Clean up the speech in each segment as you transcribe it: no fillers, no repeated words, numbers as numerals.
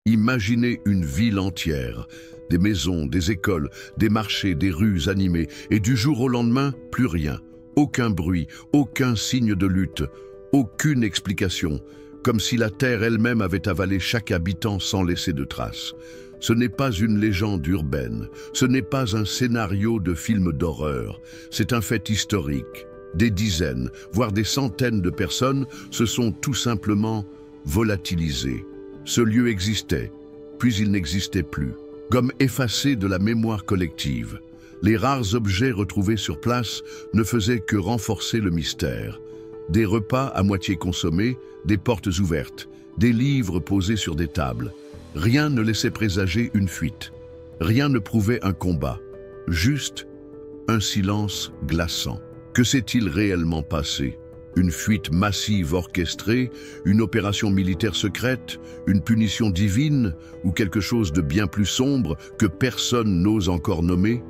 Imaginez une ville entière, des maisons, des écoles, des marchés, des rues animées, et du jour au lendemain, plus rien. Aucun bruit, aucun signe de lutte, aucune explication, comme si la terre elle-même avait avalé chaque habitant sans laisser de traces. Ce n'est pas une légende urbaine, ce n'est pas un scénario de film d'horreur, c'est un fait historique. Des dizaines, voire des centaines de personnes se sont tout simplement volatilisées. Ce lieu existait, puis il n'existait plus, comme effacé de la mémoire collective. Les rares objets retrouvés sur place ne faisaient que renforcer le mystère. Des repas à moitié consommés, des portes ouvertes, des livres posés sur des tables. Rien ne laissait présager une fuite. Rien ne prouvait un combat. Juste un silence glaçant. Que s'est-il réellement passé? Une fuite massive orchestrée, une opération militaire secrète, une punition divine ou quelque chose de bien plus sombre que personne n'ose encore nommer?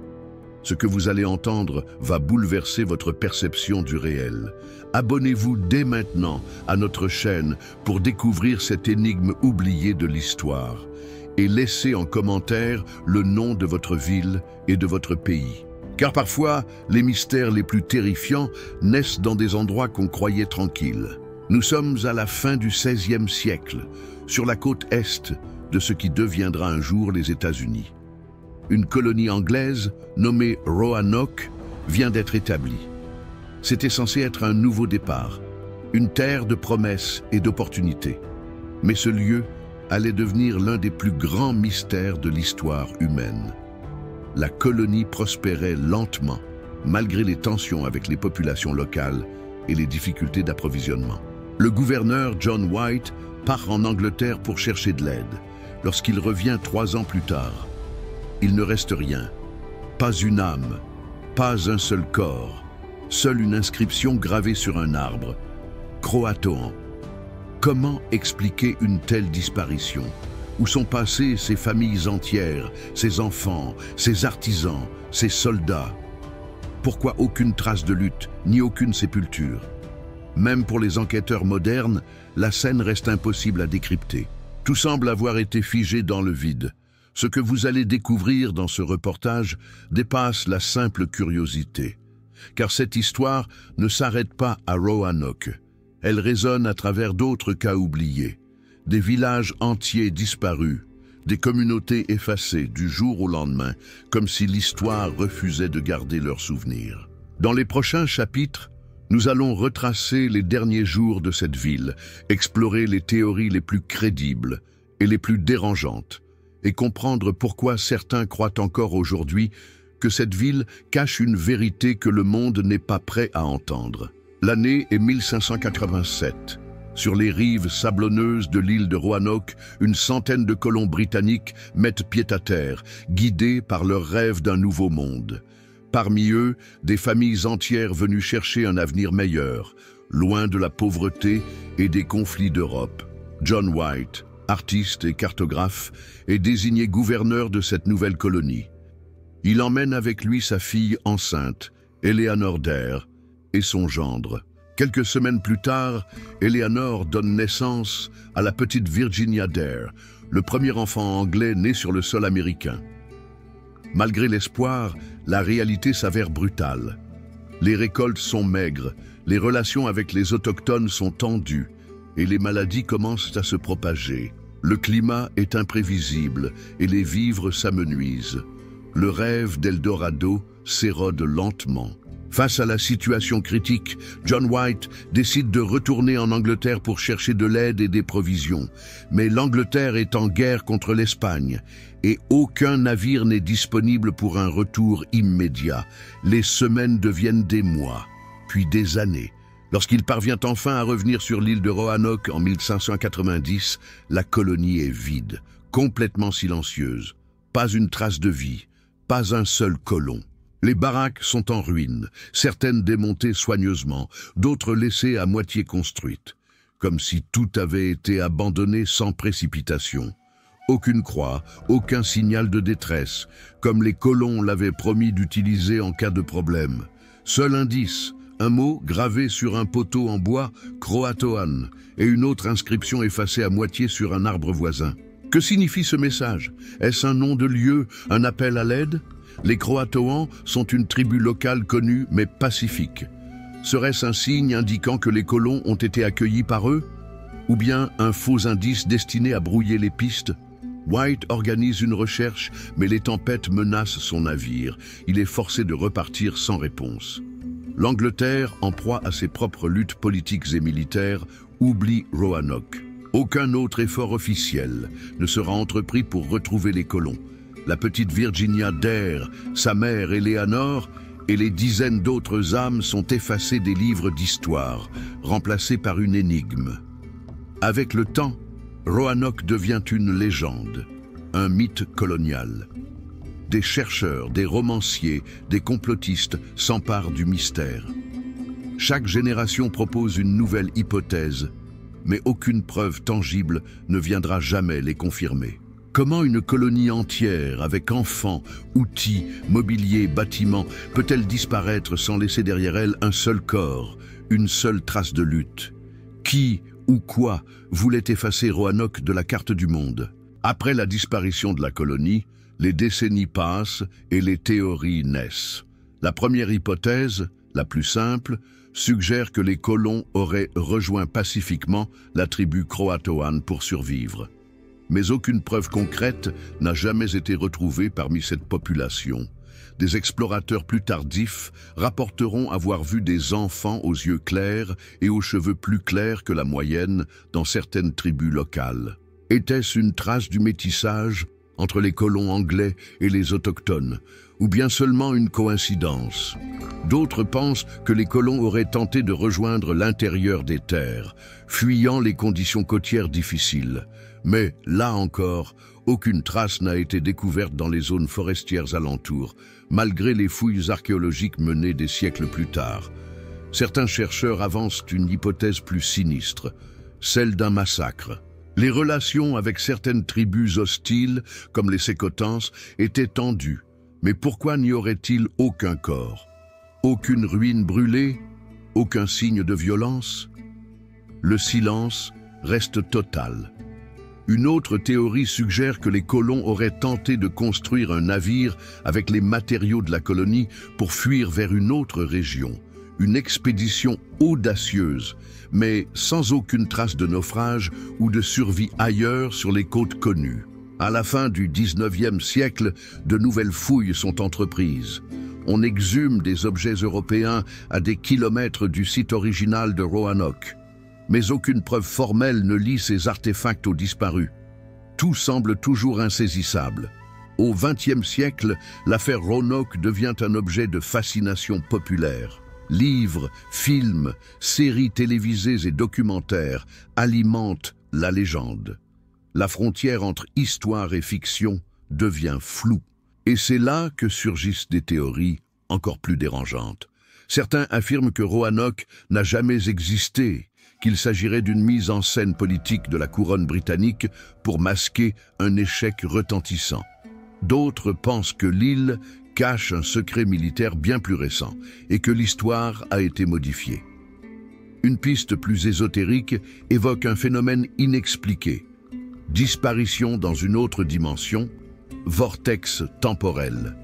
Ce que vous allez entendre va bouleverser votre perception du réel. Abonnez-vous dès maintenant à notre chaîne pour découvrir cette énigme oubliée de l'histoire. Et laissez en commentaire le nom de votre ville et de votre pays. Car parfois, les mystères les plus terrifiants naissent dans des endroits qu'on croyait tranquilles. Nous sommes à la fin du XVIe siècle, sur la côte est de ce qui deviendra un jour les États-Unis. Une colonie anglaise nommée Roanoke vient d'être établie. C'était censé être un nouveau départ, une terre de promesses et d'opportunités. Mais ce lieu allait devenir l'un des plus grands mystères de l'histoire humaine. La colonie prospérait lentement, malgré les tensions avec les populations locales et les difficultés d'approvisionnement. Le gouverneur John White part en Angleterre pour chercher de l'aide. Lorsqu'il revient 3 ans plus tard, il ne reste rien, pas une âme, pas un seul corps, seule une inscription gravée sur un arbre. Croatoan. Comment expliquer une telle disparition? Où sont passées ces familles entières, ces enfants, ces artisans, ces soldats? Pourquoi aucune trace de lutte, ni aucune sépulture? Même pour les enquêteurs modernes, la scène reste impossible à décrypter. Tout semble avoir été figé dans le vide. Ce que vous allez découvrir dans ce reportage dépasse la simple curiosité. Car cette histoire ne s'arrête pas à Roanoke. Elle résonne à travers d'autres cas oubliés. Des villages entiers disparus, des communautés effacées du jour au lendemain, comme si l'histoire refusait de garder leurs souvenirs. Dans les prochains chapitres, nous allons retracer les derniers jours de cette ville, explorer les théories les plus crédibles et les plus dérangeantes, et comprendre pourquoi certains croient encore aujourd'hui que cette ville cache une vérité que le monde n'est pas prêt à entendre. L'année est 1587. Sur les rives sablonneuses de l'île de Roanoke, une centaine de colons britanniques mettent pied à terre, guidés par leur rêve d'un nouveau monde. Parmi eux, des familles entières venues chercher un avenir meilleur, loin de la pauvreté et des conflits d'Europe. John White, artiste et cartographe, est désigné gouverneur de cette nouvelle colonie. Il emmène avec lui sa fille enceinte, Eleanor Dare, et son gendre. Quelques semaines plus tard, Eleanor donne naissance à la petite Virginia Dare, le premier enfant anglais né sur le sol américain. Malgré l'espoir, la réalité s'avère brutale. Les récoltes sont maigres, les relations avec les autochtones sont tendues, et les maladies commencent à se propager. Le climat est imprévisible et les vivres s'amenuisent. Le rêve d'Eldorado s'érode lentement. Face à la situation critique, John White décide de retourner en Angleterre pour chercher de l'aide et des provisions. Mais l'Angleterre est en guerre contre l'Espagne et aucun navire n'est disponible pour un retour immédiat. Les semaines deviennent des mois, puis des années. Lorsqu'il parvient enfin à revenir sur l'île de Roanoke en 1590, la colonie est vide, complètement silencieuse. Pas une trace de vie, pas un seul colon. Les baraques sont en ruine, certaines démontées soigneusement, d'autres laissées à moitié construites, comme si tout avait été abandonné sans précipitation. Aucune croix, aucun signal de détresse, comme les colons l'avaient promis d'utiliser en cas de problème. Seul indice, un mot gravé sur un poteau en bois, Croatoan, et une autre inscription effacée à moitié sur un arbre voisin. Que signifie ce message? Est-ce un nom de lieu, un appel à l'aide? Les Croatoans sont une tribu locale connue mais pacifique. Serait-ce un signe indiquant que les colons ont été accueillis par eux? Ou bien un faux indice destiné à brouiller les pistes? White organise une recherche, mais les tempêtes menacent son navire. Il est forcé de repartir sans réponse. L'Angleterre, en proie à ses propres luttes politiques et militaires, oublie Roanoke. Aucun autre effort officiel ne sera entrepris pour retrouver les colons. La petite Virginia Dare, sa mère Eleanor et les dizaines d'autres âmes sont effacées des livres d'histoire, remplacées par une énigme. Avec le temps, Roanoke devient une légende, un mythe colonial. Des chercheurs, des romanciers, des complotistes s'emparent du mystère. Chaque génération propose une nouvelle hypothèse, mais aucune preuve tangible ne viendra jamais les confirmer. Comment une colonie entière, avec enfants, outils, mobilier, bâtiments, peut-elle disparaître sans laisser derrière elle un seul corps, une seule trace de lutte? Qui ou quoi voulait effacer Roanoke de la carte du monde? Après la disparition de la colonie, les décennies passent et les théories naissent. La première hypothèse, la plus simple, suggère que les colons auraient rejoint pacifiquement la tribu croatoane pour survivre. Mais aucune preuve concrète n'a jamais été retrouvée parmi cette population. Des explorateurs plus tardifs rapporteront avoir vu des enfants aux yeux clairs et aux cheveux plus clairs que la moyenne dans certaines tribus locales. Était-ce une trace du métissage entre les colons anglais et les autochtones, ou bien seulement une coïncidence? D'autres pensent que les colons auraient tenté de rejoindre l'intérieur des terres, fuyant les conditions côtières difficiles. Mais, là encore, aucune trace n'a été découverte dans les zones forestières alentours, malgré les fouilles archéologiques menées des siècles plus tard. Certains chercheurs avancent une hypothèse plus sinistre, celle d'un massacre. Les relations avec certaines tribus hostiles, comme les Sécotans, étaient tendues. Mais pourquoi n'y aurait-il aucun corps? Aucune ruine brûlée? Aucun signe de violence? Le silence reste total. Une autre théorie suggère que les colons auraient tenté de construire un navire avec les matériaux de la colonie pour fuir vers une autre région. Une expédition audacieuse, mais sans aucune trace de naufrage ou de survie ailleurs sur les côtes connues. À la fin du 19e siècle, de nouvelles fouilles sont entreprises. On exhume des objets européens à des kilomètres du site original de Roanoke. Mais aucune preuve formelle ne lie ces artefacts aux disparus. Tout semble toujours insaisissable. Au XXe siècle, l'affaire Roanoke devient un objet de fascination populaire. Livres, films, séries télévisées et documentaires alimentent la légende. La frontière entre histoire et fiction devient floue. Et c'est là que surgissent des théories encore plus dérangeantes. Certains affirment que Roanoke n'a jamais existé, qu'il s'agirait d'une mise en scène politique de la couronne britannique pour masquer un échec retentissant. D'autres pensent que l'île cache un secret militaire bien plus récent et que l'histoire a été modifiée. Une piste plus ésotérique évoque un phénomène inexpliqué. Disparition dans une autre dimension, vortex temporel,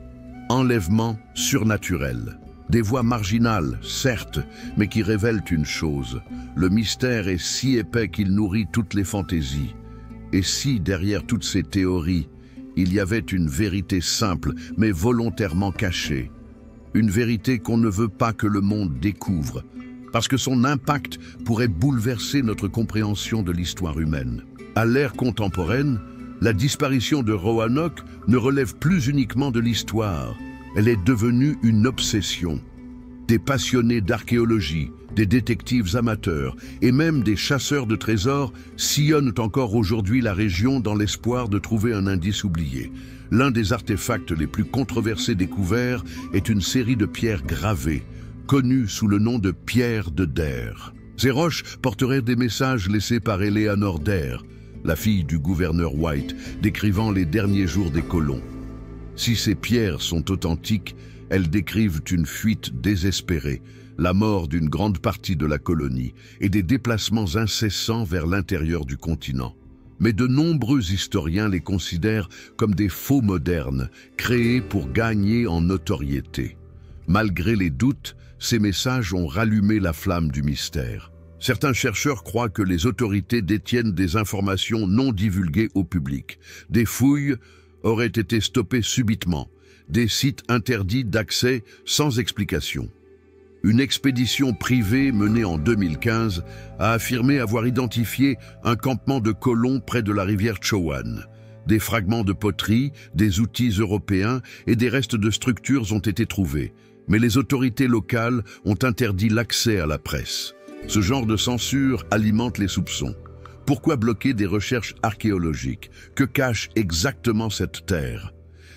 enlèvement surnaturel. Des voix marginales, certes, mais qui révèlent une chose. Le mystère est si épais qu'il nourrit toutes les fantaisies. Et si, derrière toutes ces théories, il y avait une vérité simple, mais volontairement cachée. Une vérité qu'on ne veut pas que le monde découvre, parce que son impact pourrait bouleverser notre compréhension de l'histoire humaine. À l'ère contemporaine, la disparition de Roanoke ne relève plus uniquement de l'histoire. Elle est devenue une obsession. Des passionnés d'archéologie, des détectives amateurs et même des chasseurs de trésors sillonnent encore aujourd'hui la région dans l'espoir de trouver un indice oublié. L'un des artefacts les plus controversés découverts est une série de pierres gravées, connues sous le nom de pierres de Dare. Ces roches porteraient des messages laissés par Eleanor Dare, la fille du gouverneur White, décrivant les derniers jours des colons. Si ces pierres sont authentiques, elles décrivent une fuite désespérée, la mort d'une grande partie de la colonie et des déplacements incessants vers l'intérieur du continent. Mais de nombreux historiens les considèrent comme des faux modernes, créés pour gagner en notoriété. Malgré les doutes, ces messages ont rallumé la flamme du mystère. Certains chercheurs croient que les autorités détiennent des informations non divulguées au public. Des fouilles auraient été stoppées subitement, des sites interdits d'accès sans explication. Une expédition privée menée en 2015 a affirmé avoir identifié un campement de colons près de la rivière Chowan. Des fragments de poterie, des outils européens et des restes de structures ont été trouvés. Mais les autorités locales ont interdit l'accès à la presse. Ce genre de censure alimente les soupçons. Pourquoi bloquer des recherches archéologiques? Que cache exactement cette terre?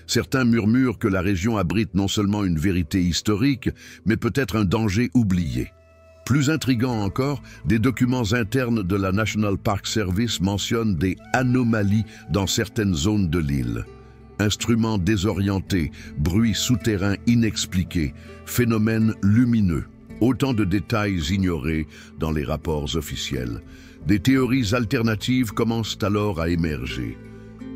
Certains murmurent que la région abrite non seulement une vérité historique, mais peut-être un danger oublié. Plus intriguant encore, des documents internes de la National Park Service mentionnent des anomalies dans certaines zones de l'île. Instruments désorientés, bruits souterrains inexpliqués, phénomènes lumineux. Autant de détails ignorés dans les rapports officiels. Des théories alternatives commencent alors à émerger.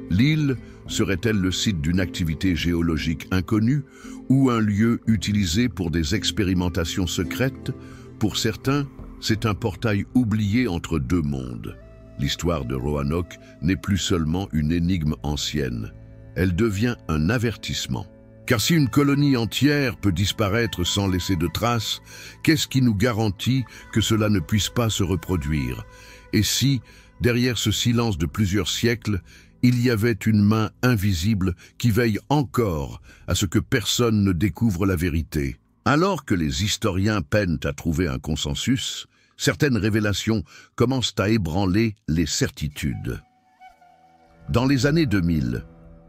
L'île serait-elle le site d'une activité géologique inconnue ou un lieu utilisé pour des expérimentations secrètes? Pour certains, c'est un portail oublié entre deux mondes. L'histoire de Roanoke n'est plus seulement une énigme ancienne. Elle devient un avertissement. Car si une colonie entière peut disparaître sans laisser de traces, qu'est-ce qui nous garantit que cela ne puisse pas se reproduire? Et si, derrière ce silence de plusieurs siècles, il y avait une main invisible qui veille encore à ce que personne ne découvre la vérité? Alors que les historiens peinent à trouver un consensus, certaines révélations commencent à ébranler les certitudes. Dans les années 2000,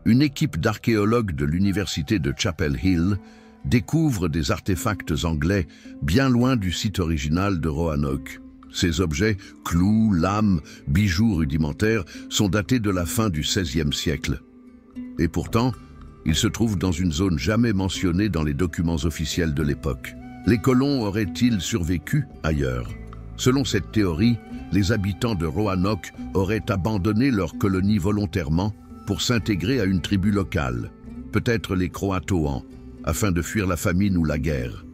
une équipe d'archéologues de l'université de Chapel Hill découvre des artefacts anglais bien loin du site original de Roanoke. Ces objets, clous, lames, bijoux rudimentaires, sont datés de la fin du XVIe siècle. Et pourtant, ils se trouvent dans une zone jamais mentionnée dans les documents officiels de l'époque. Les colons auraient-ils survécu ailleurs? Selon cette théorie, les habitants de Roanoke auraient abandonné leur colonie volontairement pour s'intégrer à une tribu locale, peut-être les Croatoans, afin de fuir la famine ou la guerre.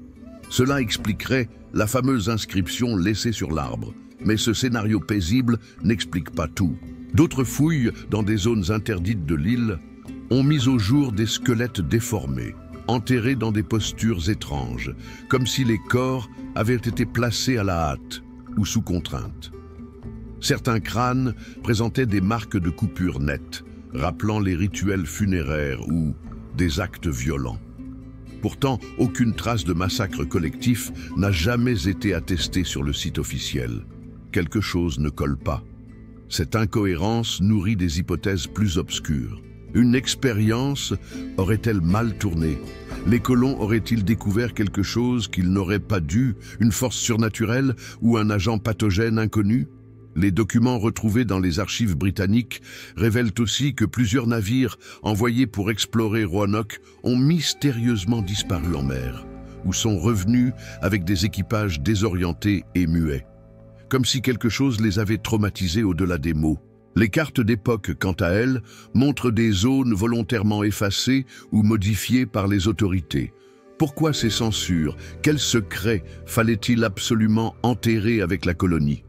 Cela expliquerait la fameuse inscription laissée sur l'arbre, mais ce scénario paisible n'explique pas tout. D'autres fouilles dans des zones interdites de l'île ont mis au jour des squelettes déformés, enterrés dans des postures étranges, comme si les corps avaient été placés à la hâte ou sous contrainte. Certains crânes présentaient des marques de coupures nettes, rappelant les rituels funéraires ou des actes violents. Pourtant, aucune trace de massacre collectif n'a jamais été attestée sur le site officiel. Quelque chose ne colle pas. Cette incohérence nourrit des hypothèses plus obscures. Une expérience aurait-elle mal tourné? Les colons auraient-ils découvert quelque chose qu'ils n'auraient pas dû, une force surnaturelle ou un agent pathogène inconnu? Les documents retrouvés dans les archives britanniques révèlent aussi que plusieurs navires envoyés pour explorer Roanoke ont mystérieusement disparu en mer, ou sont revenus avec des équipages désorientés et muets, comme si quelque chose les avait traumatisés au-delà des mots. Les cartes d'époque, quant à elles, montrent des zones volontairement effacées ou modifiées par les autorités. Pourquoi ces censures? Quel secret fallait-il absolument enterrer avec la colonie?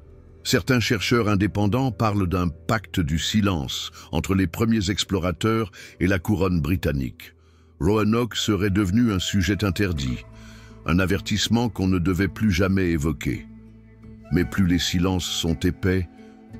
Certains chercheurs indépendants parlent d'un pacte du silence entre les premiers explorateurs et la couronne britannique. Roanoke serait devenu un sujet interdit, un avertissement qu'on ne devait plus jamais évoquer. Mais plus les silences sont épais,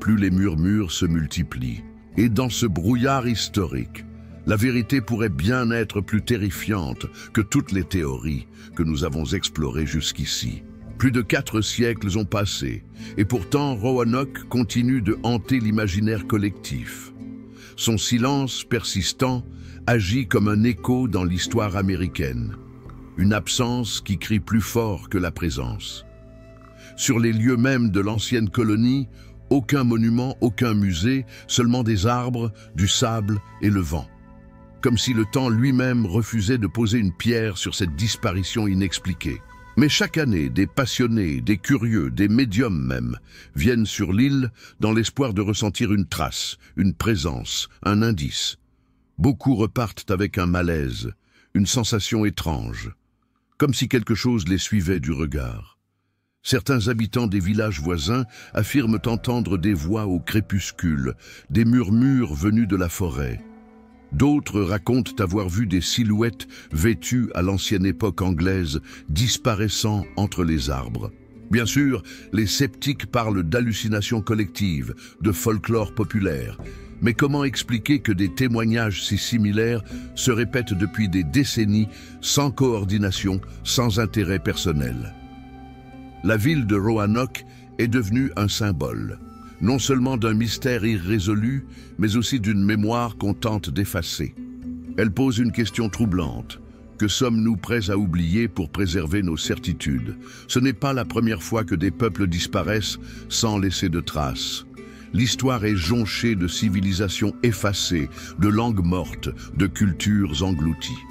plus les murmures se multiplient. Et dans ce brouillard historique, la vérité pourrait bien être plus terrifiante que toutes les théories que nous avons explorées jusqu'ici. Plus de 4 siècles ont passé, et pourtant Roanoke continue de hanter l'imaginaire collectif. Son silence persistant agit comme un écho dans l'histoire américaine, une absence qui crie plus fort que la présence. Sur les lieux mêmes de l'ancienne colonie, aucun monument, aucun musée, seulement des arbres, du sable et le vent. Comme si le temps lui-même refusait de poser une pierre sur cette disparition inexpliquée. Mais chaque année, des passionnés, des curieux, des médiums même, viennent sur l'île dans l'espoir de ressentir une trace, une présence, un indice. Beaucoup repartent avec un malaise, une sensation étrange, comme si quelque chose les suivait du regard. Certains habitants des villages voisins affirment entendre des voix au crépuscule, des murmures venus de la forêt. D'autres racontent avoir vu des silhouettes vêtues à l'ancienne époque anglaise disparaissant entre les arbres. Bien sûr, les sceptiques parlent d'hallucinations collectives, de folklore populaire. Mais comment expliquer que des témoignages si similaires se répètent depuis des décennies sans coordination, sans intérêt personnel? La ville de Roanoke est devenue un symbole, non seulement d'un mystère irrésolu, mais aussi d'une mémoire qu'on tente d'effacer. Elle pose une question troublante. Que sommes-nous prêts à oublier pour préserver nos certitudes? Ce n'est pas la première fois que des peuples disparaissent sans laisser de traces. L'histoire est jonchée de civilisations effacées, de langues mortes, de cultures englouties.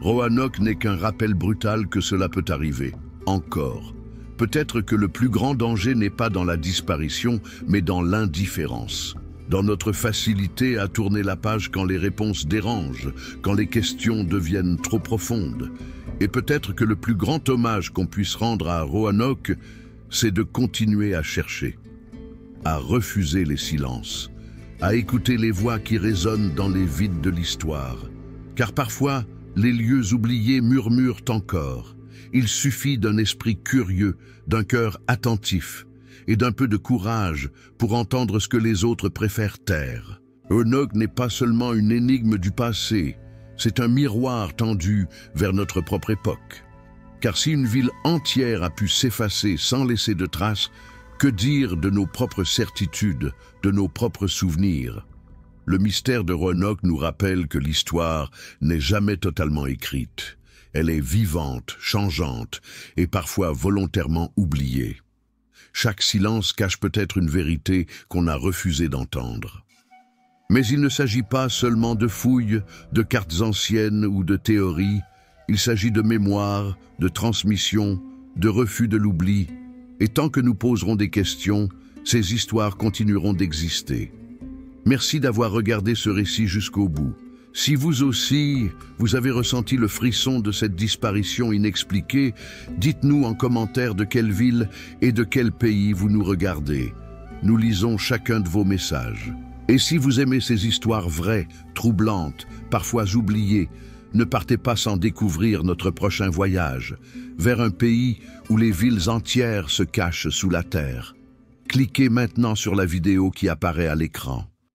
Roanoke n'est qu'un rappel brutal que cela peut arriver, encore. Peut-être que le plus grand danger n'est pas dans la disparition, mais dans l'indifférence. Dans notre facilité à tourner la page quand les réponses dérangent, quand les questions deviennent trop profondes. Et peut-être que le plus grand hommage qu'on puisse rendre à Roanoke, c'est de continuer à chercher, à refuser les silences, à écouter les voix qui résonnent dans les vides de l'histoire. Car parfois, les lieux oubliés murmurent encore. Il suffit d'un esprit curieux, d'un cœur attentif et d'un peu de courage pour entendre ce que les autres préfèrent taire. Roanoke n'est pas seulement une énigme du passé, c'est un miroir tendu vers notre propre époque. Car si une ville entière a pu s'effacer sans laisser de traces, que dire de nos propres certitudes, de nos propres souvenirs? Le mystère de Roanoke nous rappelle que l'histoire n'est jamais totalement écrite. Elle est vivante, changeante et parfois volontairement oubliée. Chaque silence cache peut-être une vérité qu'on a refusé d'entendre. Mais il ne s'agit pas seulement de fouilles, de cartes anciennes ou de théories. Il s'agit de mémoire, de transmission, de refus de l'oubli. Et tant que nous poserons des questions, ces histoires continueront d'exister. Merci d'avoir regardé ce récit jusqu'au bout. Si vous aussi, vous avez ressenti le frisson de cette disparition inexpliquée, dites-nous en commentaire de quelle ville et de quel pays vous nous regardez. Nous lisons chacun de vos messages. Et si vous aimez ces histoires vraies, troublantes, parfois oubliées, ne partez pas sans découvrir notre prochain voyage, vers un pays où les villes entières se cachent sous la terre. Cliquez maintenant sur la vidéo qui apparaît à l'écran.